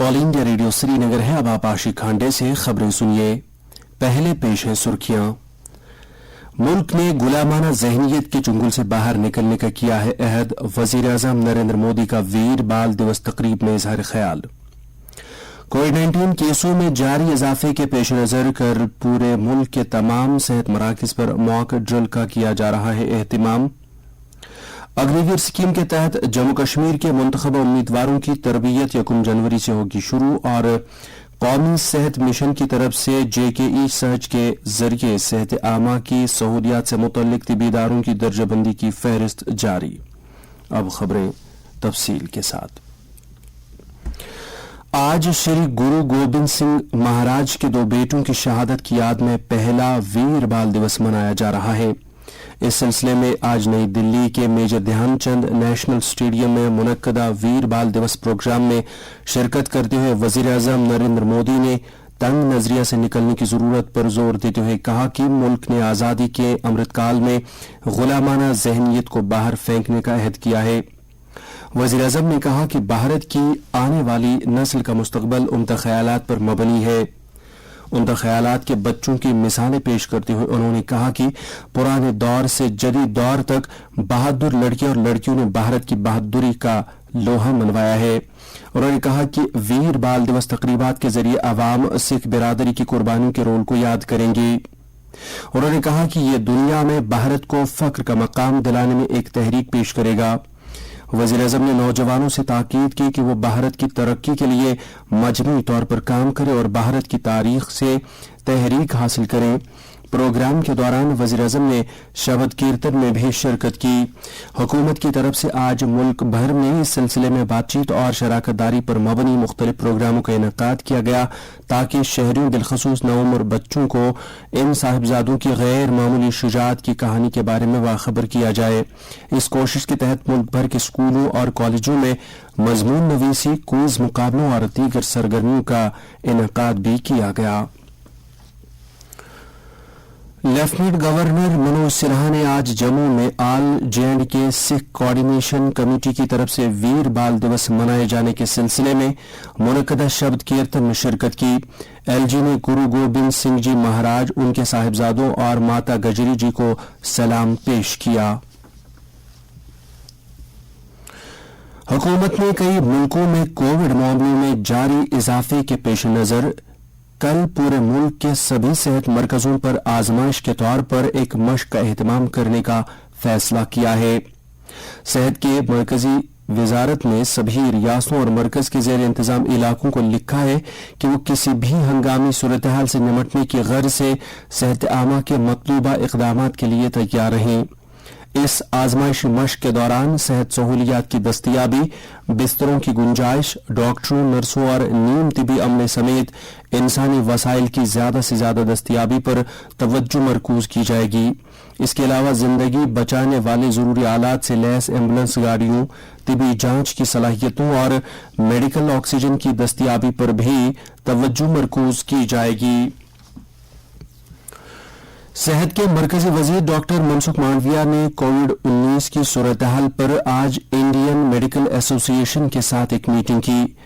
All India radio Srinagar है। अब आप आशिक खांडे से खबरें सुनिए। पहले पेश है सुर्खियां। मुल्क ने गुलामाना जहनीत के चुंगल से बाहर निकलने का किया है अहद। वजीर आजम नरेंद्र मोदी का वीर बाल दिवस तकरीब में इजहार ख्याल। कोविड-19 केसों में जारी इजाफे के पेश नजर कर पूरे मुल्क के तमाम सेहत मराकज पर मॉक ड्रिल का किया जा रहा है एहतिमाम। अग्निवीर स्कीम के तहत जम्मू कश्मीर के मुंतखब उम्मीदवारों की तरबियत 1 जनवरी से होगी शुरू और कौमी सेहत मिशन की तरफ से JKE सर्च के जरिए सेहत आमा की सहूलियात से मुतल्लिक तिबीदारों की दर्जाबंदी की फहरिस्त जारी। अब खबरें तफसील के साथ। आज श्री गुरु गोबिंद सिंह महाराज के 2 बेटों की शहादत की याद में पहला वीर बाल दिवस मनाया जा रहा है। इस सिलसिले में आज नई दिल्ली के मेजर ध्यानचंद नेशनल स्टेडियम में मुनक्कदा वीर बाल दिवस प्रोग्राम में शिरकत करते हुए वजीर आजम नरेंद्र मोदी ने तंग नजरिया से निकलने की जरूरत पर जोर देते हुए कहा कि मुल्क ने आजादी के अमृतकाल में गुलामाना जहनीत को बाहर फेंकने का अहद किया है। वजीर आजम ने कहा कि भारत की आने वाली नस्ल का मुस्तकबल उम्दा ख्यालात पर मबनी है। उम्दा ख्यालात के बच्चों की मिसालें पेश करते हुए उन्होंने कहा कि पुराने दौर से जदीद दौर तक बहादुर लड़के और लड़कियों ने भारत की बहादुरी का लोहा मनवाया है। उन्होंने कहा कि वीर बाल दिवस तकरीबात के जरिए अवाम सिख बिरादरी की कुर्बानियों के रोल को याद करेंगे। उन्होंने कहा कि यह दुनिया में भारत को फख्र का मकाम दिलाने में एक तहरीक पेश करेगा। वजीर आजम ने नौजवानों से ताकीद की कि वो भारत की तरक्की के लिए मजमूई तौर पर काम करें और भारत की तारीख से तहरीक हासिल करें। प्रोग्राम के दौरान वजीर आजम ने शबद कीर्तन में भी शिरकत की। हुकूमत की तरफ से आज मुल्क भर में इस सिलसिले में बातचीत और शराकतदारी पर मबनी मुख्तलिफ प्रोग्रामों का इनेकाद किया गया ताकि शहरियों बिलखसूस नौउम्र बच्चों को इन साहिबजादों की गैर मामूली शुजाअत की कहानी के बारे में बाखबर किया जाए। इस कोशिश के तहत मुल्क भर के स्कूलों और कॉलेजों में मजमून नवीसी, क्विज मुकाबलों और दीगर सरगर्मियों का इनेकाद भी किया गया। लेफ्टिनेंट गवर्नर मनोज सिन्हा ने आज जम्मू में all J&K Sikh coordination committee की तरफ से वीर बाल दिवस मनाए जाने के सिलसिले में मुनक्कदा शब्द कीर्तन में शिरकत की। LG ने गुरु गोबिंद सिंह जी महाराज, उनके साहिबजादों और माता गजरी जी को सलाम पेश किया। हुकूमत ने कई मुल्कों में कोविड मामलों में जारी इजाफे के पेश नजर कल पूरे मुल्क के सभी सेहत मरकजों पर आजमाइश के तौर पर एक मश्क का एहतमाम करने का फैसला किया है। सेहत के मरकजी वजारत ने सभी रियासतों और मरकज के जेर इंतजाम इलाकों को लिखा है कि वो किसी भी हंगामी सूरत हाल से निमटने की गर्ज से सेहत आमा के मतलूबा इक़दामात के लिए तैयार रहें। इस आजमाइशी मश्क के दौरान सेहत सहूलियात की दस्तयाबी, बिस्तरों की गुंजाइश, डॉक्टरों, नर्सों और नीम तिबी अमले समेत इंसानी वसाइल की ज्यादा से ज्यादा दस्तयाबी पर तवज्जो मरकूज की जाएगी। इसके अलावा जिंदगी बचाने वाले जरूरी आलात से लैस एम्बुलेंस गाड़ियों, तिबी जांच की सलाहियतों और मेडिकल ऑक्सीजन की दस्तयाबी पर भी तवज्जो मरकूज की जाएगी। सेहत के मरकजी वजीर डॉक्टर मनसुख मांडविया ने कोविड-19 की सूरत हाल पर आज इंडियन मेडिकल एसोसिएशन के साथ एक मीटिंग की।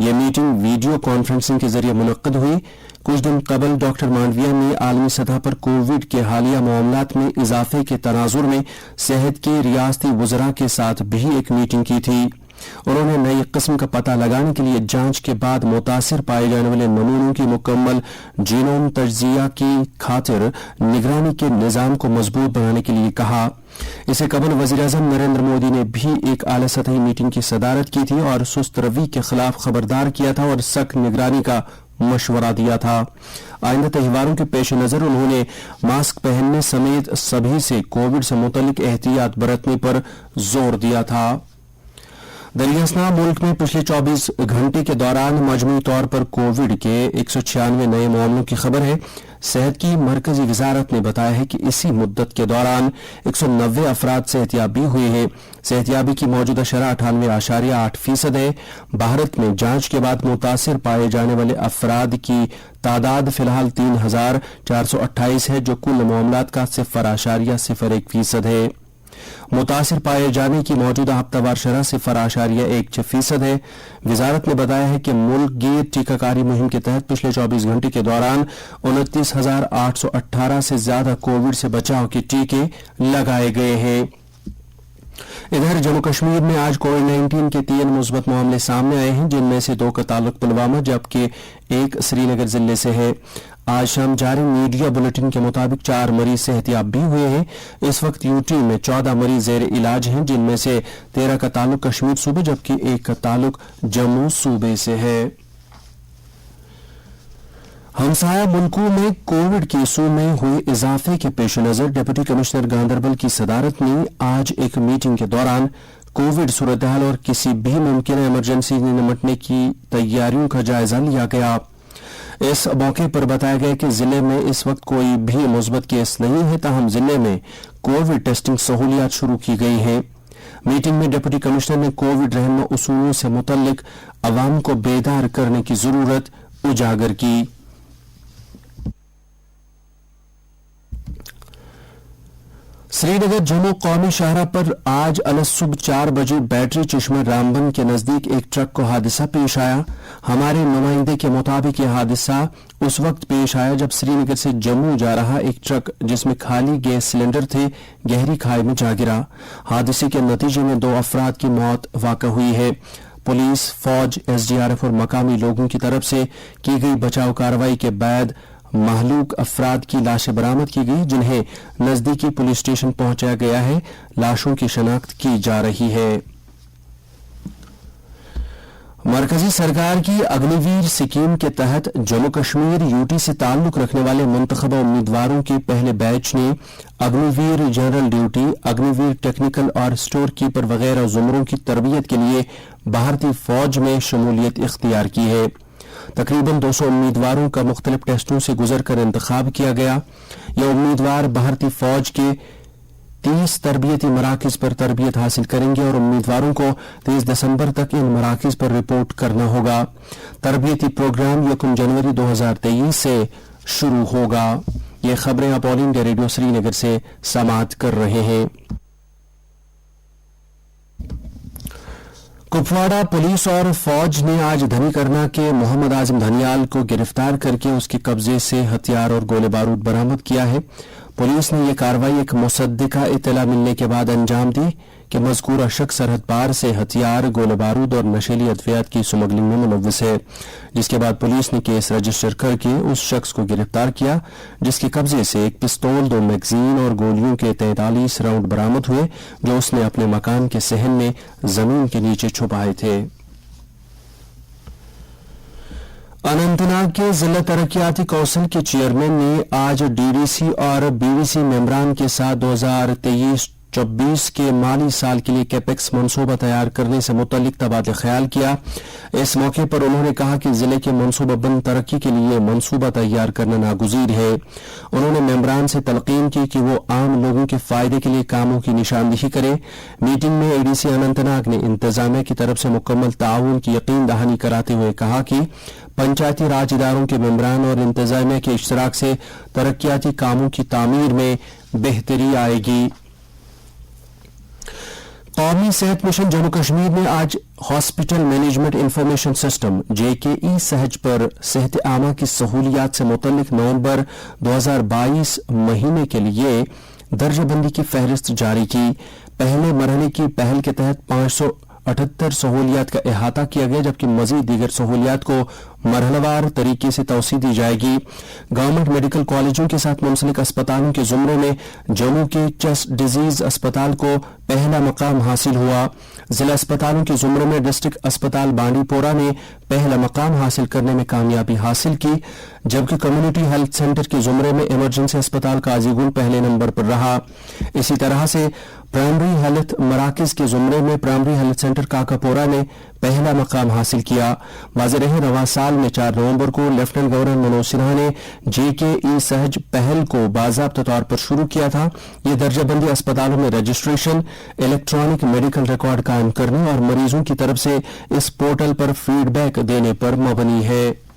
यह मीटिंग वीडियो कॉन्फ्रेंसिंग के जरिए मुनक्कद हुई। कुछ दिन कबल डॉक्टर मांडविया ने आलमी सतह पर कोविड के हालिया मामलात में इजाफे के तनाजुर में सेहत के रियासती वज़रा के साथ भी एक मीटिंग की थी। उन्होंने नई किस्म का पता लगाने के लिए जांच के बाद मुतासिर पाए जाने वाले नमूनों की मुकम्मल जीनोम तज्जिया की खातिर निगरानी के निजाम को मजबूत बनाने के लिए कहा। इससे कबल वजीर आजम नरेंद्र मोदी ने भी एक आला सतही मीटिंग की सदारत की थी और सुस्त रवि के खिलाफ खबरदार किया था और सख्त निगरानी का मशवरा दिया था। आइंदा त्योहारों के पेश नजर उन्होंने मास्क पहनने समेत सभी से कोविड से मुतल्लिक एहतियात बरतने पर जोर दिया था। दरियासना मुल्क में पिछले 24 घंटे के दौरान मजमूई तौर पर कोविड के 196 नए मामलों की खबर है। सेहत की मरकजी वजारत ने बताया है कि इसी मुद्दत के दौरान 190 अफराद सेहतियाबी हुए हैं। सेहतियाबी की मौजूदा शरह 98.8% है। भारत में जांच के बाद मुतासिर पाए जाने वाले अफराद की तादाद फिलहाल 3,428 है, जो कुल मामलात का 0.01% है। मुतासिर पाए जाने की मौजूदा हफ्तावार शरह 0.16% है। वजारत ने बताया है कि मुल्क गिर टीकाकारी मुहिम के तहत पिछले 24 घंटे के दौरान 29,818 से ज्यादा कोविड से बचाव के टीके लगाए गए हैं। इधर जम्मू कश्मीर में आज कोविड-19 के 3 मुस्बत मामले सामने आए हैं, जिनमें से 2 का ताल्लुक पुलवामा जबकि 1 श्रीनगर जिले से है। आज शाम जारी मीडिया बुलेटिन के मुताबिक 4 मरीज सेहतियाब भी हुए हैं। इस वक्त यूटी में 14 मरीज जेर इलाज हैं, जिनमें से 13 का ताल्लुक कश्मीर सूबे जबकि 1 का ताल्लुक जम्मू सूबे से है। हमसाया मुल्कों में कोविड केसों में हुए इजाफे के पेश नजर डिप्टी कमिश्नर गांधरबल की सदारत में आज एक मीटिंग के दौरान कोविड सूरत-ए-हाल और किसी भी मुमकिन इमरजेंसी से निपटने की तैयारियों का जायजा लिया गया। इस मौके पर बताया गया कि जिले में इस वक्त कोई भी मुस्बत केस नहीं है, ताहम जिले में कोविड टेस्टिंग सहूलियात शुरू की गई है। मीटिंग में डिप्टी कमिश्नर ने कोविड रहनुमा उसूलों से मुतल्लिक अवाम को बेदार करने की जरूरत उजागर की। श्रीनगर जम्मू कौमी शाहराह पर आज अलसुब 4 बजे बैटरी चश्मा रामबन के नजदीक एक ट्रक को हादसा पेश आया। हमारे नुमाइंदे के मुताबिक यह हादसा उस वक्त पेश आया जब श्रीनगर से जम्मू जा रहा एक ट्रक जिसमें खाली गैस सिलेंडर थे गहरी खाई में जा गिरा। हादसे के नतीजे में 2 अफराद की मौत वाक़ा हुई है। पुलिस, फौज, एसडीआरएफ और मकामी लोगों की तरफ से की गई बचाव कार्रवाई के बाद महलूक अफराद की लाशें बरामद की गई, जिन्हें नजदीकी पुलिस स्टेशन पहुंचाया गया है। लाशों की शनाख्त की जा रही है। मरकजी सरकार की अग्निवीर स्कीम के तहत जम्मू कश्मीर यूटी से ताल्लुक रखने वाले मुंतखबा उम्मीदवारों के पहले बैच ने Agniveer general duty, Agniveer technical और स्टोर कीपर वगैरह जुमरों की तरबियत के लिए भारतीय फौज में शमूलियत इख्तियार की है। तकरीबन 200 उम्मीदवारों का मुख्तलिफ टेस्टों से गुजर कर इंतखाब किया गया। ये उम्मीदवार भारतीय फौज के 30 तरबियती मराकज पर तरबियत हासिल करेंगे और उम्मीदवारों को 30 दिसंबर तक इन मराकज पर रिपोर्ट करना होगा। तरबियती प्रोग्राम 1 जनवरी 2023 से शुरू होगा। ये खबरें आप ऑल इंडिया रेडियो श्रीनगर से समाअत कर रहे हैं। कुपवाड़ा पुलिस और फौज ने आज धनी करना के मोहम्मद आजम धनियाल को गिरफ्तार करके उसके कब्जे से हथियार और गोले बारूद बरामद किया है। पुलिस ने यह कार्रवाई एक मुसद्दिका इत्तला मिलने के बाद अंजाम दी कि मज़कूरा शख्स सरहद पार से हथियार, गोले बारूद और नशीली अद्वियात की स्मगलिंग में मुलव्वस है, जिसके बाद पुलिस ने केस रजिस्टर करके उस शख्स को गिरफ्तार किया, जिसके कब्जे से एक पिस्तौल, 2 मैगजीन और गोलियों के 43 राउंड बरामद हुए, जो उसने अपने मकान के सहन में जमीन के नीचे छुपाए थे। अनंतनाग के जिला तरक्याती कौंसिल के चेयरमैन ने आज डीडीसी और बीडीसी मेंबरान के साथ 2023-24 के माली साल के लिए कैपेक्स मंसूबा तैयार करने से मुतल्लिक तबादला ख्याल किया। इस मौके पर उन्होंने कहा कि जिले के मंसूबाबंद तरक्की के लिए मंसूबा तैयार करना नागुज़ीर है। उन्होंने मेंबरान से तलकीन की कि वो आम लोगों के फायदे के लिए कामों की निशानदेही करे। मीटिंग में एडीसी अनंतनाग ने इंतजामिया की तरफ से मुकम्मल ताउन की यकीन दहानी कराते हुए कहा कि पंचायती राज इदारों के मेंबरान और इंतजामिया के इश्तराक से तरक्याती कामों की तामीर में बेहतरी आएगी। कौमी सेहत मिशन जम्मू कश्मीर ने आज hospital management information system JKE सहज पर सेहत आमा की सहूलियात से मुतल्लिक नवंबर 2022 महीने के लिए दर्जाबंदी की फहरिस्त जारी की। पहले मरहले की पहल के तहत 578 सहूलियात का अहाता किया गया, जबकि मजीद दीगर सहूलियात को मरहलवार तरीके से तौसी दी जाएगी। गवर्नमेंट मेडिकल कॉलेजों के साथ मुंसलिक अस्पतालों के जुमरे में जम्मू के चेस्ट डिजीज अस्पताल को पहला मकाम हासिल हुआ। जिला अस्पतालों के जुमरे में डिस्ट्रिक्ट अस्पताल बांडीपोरा ने पहला मकाम हासिल करने में कामयाबी हासिल की, जबकि कम्युनिटी हेल्थ सेंटर के जुमरे में इमरजेंसी अस्पताल काजीगुंड पहले नंबर पर रहा। इसी तरह से प्राइमरी हेल्थ मराकज के जुमरे में प्राइमरी हेल्थ सेंटर काकापोरा ने पहला मकाम हासिल किया। वाज़ेह रहे रवा साल में 4 नवंबर को लेफ्टिनेंट गवर्नर मनोज सिन्हा ने JKE सहज पहल को बाज़ाब्ता तौर पर शुरू किया था। ये दर्जाबंदी अस्पतालों में रजिस्ट्रेशन, इलेक्ट्रॉनिक मेडिकल रिकॉर्ड कायम करने और मरीजों की तरफ से इस पोर्टल पर फीडबैक देने पर मबनी है।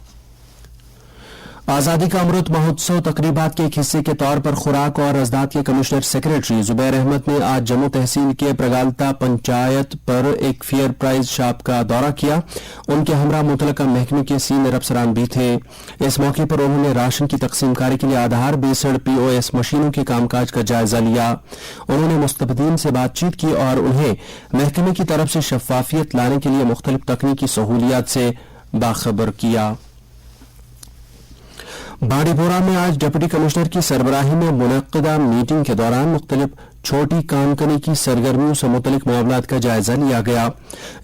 आजादी का अमृत महोत्सव तकरीबात के एक हिस्से के तौर पर खुराक और अजदाद के कमिश्नर सेक्रेटरी जुबैर अहमद ने आज जम्मू तहसील के प्रगालता पंचायत पर एक फेयर प्राइज शॉप का दौरा किया। उनके हमरा मुतलका महकमे के सीनियर अफसरान भी थे। इस मौके पर उन्होंने राशन की तकसीमकारी के लिए आधार बेस्ड POS मशीनों के कामकाज का जायजा लिया। उन्होंने मुस्तफीदीन से बातचीत की और उन्हें महकमे की तरफ से शफाफियत लाने के लिए मुख्तलिफ तकनीकी सहूलियात से बाखबर किया। बाड़ीपोरा में आज डिप्टी कमिश्नर की सरबराही में मुनक्किदा मीटिंग के दौरान मुख्तलिफ छोटी कानकनी की सरगर्मियों से मुतलिक मामलात का जायजा लिया गया।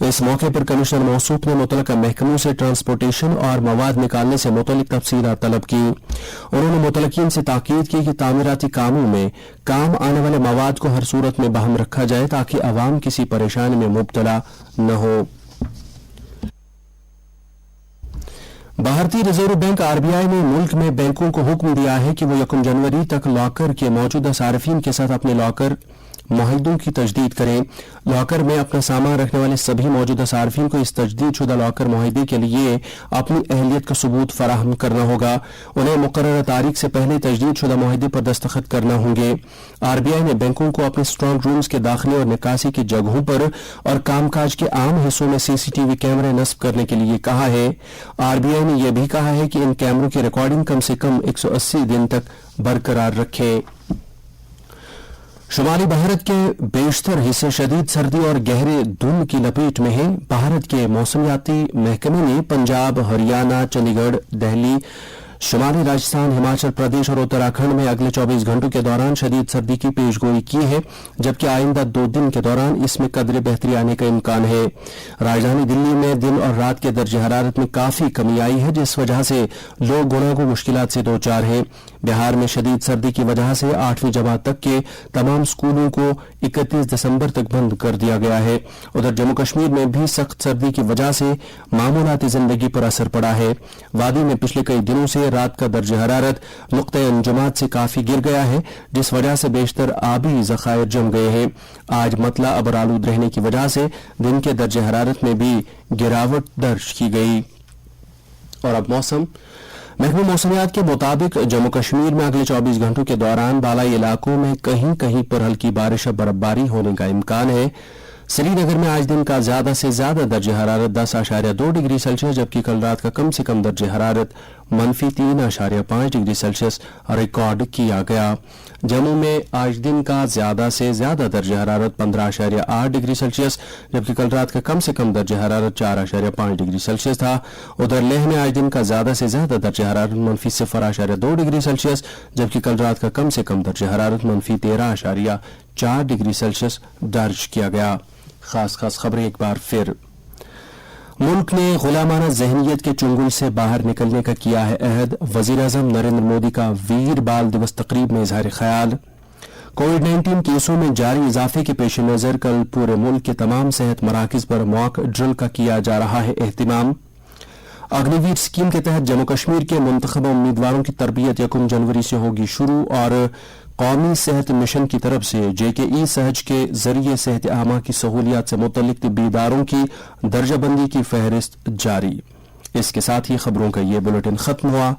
इस मौके पर कमिश्नर मौसूफ ने मुतलका महकमों से ट्रांसपोर्टेशन और मवाद निकालने से मुतलिक तफसीलात तलब की। उन्होंने मुतलकीन से ताकीद की कि तामीराती कामों में काम आने वाले मवाद को हर सूरत में बहम रखा जाए ताकि अवाम किसी परेशानी में मुब्तला न हो। भारतीय रिजर्व बैंक RBI ने मुल्क में बैंकों को हुक्म दिया है कि वो 1 जनवरी तक लॉकर के मौजूदा सार्फिन के साथ अपने लॉकर मुआहदों की तजदीद करें। लॉकर में अपना सामान रखने वाले सभी मौजूदा सार्फिन को इस तजदीद शुदा लॉकर मुआहदे के लिए अपनी अहलियत का सबूत फराहम करना होगा। उन्हें मुकर्रर तारीख से पहले तजदीद शुदा मुआहदे पर दस्तखत करना होंगे। RBI ने बैंकों को अपने स्ट्रांग रूम्स के दाखिले और निकासी की जगहों पर और कामकाज के आम हिस्सों में CCTV कैमरे नस्ब करने के लिए कहा है। RBI ने यह भी कहा है कि इन कैमरों की रिकॉर्डिंग कम से कम 180 दिन तक बरकरार रखे। शुमाली भारत के बेशतर हिस्से शदीद सर्दी और गहरे धुंध की लपेट में हैं। भारत के मौसमियाती महकमे ने पंजाब, हरियाणा, चंडीगढ़, दिल्ली, शुमाली राजस्थान, हिमाचल प्रदेश और उत्तराखंड में अगले 24 घंटों के दौरान शदीद सर्दी की पेशगोई की है, जबकि आइंदा 2 दिन के दौरान इसमें कदरे बेहतरी आने का इम्कान है। राजधानी दिल्ली में दिन और रात के दर्जे हरारत में काफी कमी आई है, जिस वजह से लोग गुनागो मुश्किलात से दो चार हैं। बिहार में शदीद सर्दी की वजह से 8वीं जमात तक के तमाम स्कूलों को 31 दिसंबर तक बंद कर दिया गया है। उधर जम्मू कश्मीर में भी सख्त सर्दी की वजह से मामूलाती जिंदगी पर असर पड़ा है। वादी में पिछले कई दिनों से रात का दर्ज हरारत नुक्ते अंजुमात से काफी गिर गया है, जिस वजह से बेशतर आबी जखायर जम गए हैं। आज मतला अबर आलूद रहने की वजह से दिन के दर्ज हरारत में भी गिरावट दर्ज की गई। और अब मौसम। महकमा मौसमियात के मुताबिक जम्मू कश्मीर में अगले 24 घंटों के दौरान बालाई इलाकों में कहीं कहीं पर हल्की बारिश और बर्फबारी होने का इम्कान है। श्रीनगर में आज दिन का ज्यादा से ज्यादा दर्ज हरारत 10.2 डिग्री सेल्सियस, जबकि कल रात का कम से कम दर्ज हरारत -3.5 डिग्री सेल्सियस रिकॉर्ड किया गया। जम्मू में आज दिन का ज्यादा से ज्यादा दर्ज हरारत 15.8 डिग्री सेल्सियस, जबकि कल रात का कम से कम दर्ज हरारत 4.5 डिग्री सेल्सियस था। उधर लेह में आज दिन का ज्यादा से ज्यादा दर्ज हरारत -0.2 डिग्री सेल्सियस, जबकि कल रात का कम से कम दर्ज हरारत -13.4 डिग्री सेल्सियस दर्ज किया गया। खास खबरें एक बार फिर। मुल्क ने गुलामाना जहनियत के चुंगल से बाहर निकलने का किया है अहद। वजीर-ए-आज़म नरेंद्र मोदी का वीर बाल दिवस तकरीब में इजहार ख्याल। कोविड-19 केसों में जारी इजाफे के पेश नजर कल पूरे मुल्क के तमाम सेहत मराकज पर मॉक ड्रिल का किया जा रहा है एहतिमाम। अग्निवीर स्कीम के तहत जम्मू कश्मीर के मुंतखब उम्मीदवारों की तरबियत 1 जनवरी से होगी शुरू और कौमी सेहत मिशन की तरफ से JKE सहज के जरिए सेहत आमा की सहूलियात से मुतल्लिक तिब्बी इदारों की दर्जाबंदी की फहरिस्त जारी। इसके साथ ही खबरों का ये बुलेटिन खत्म हुआ।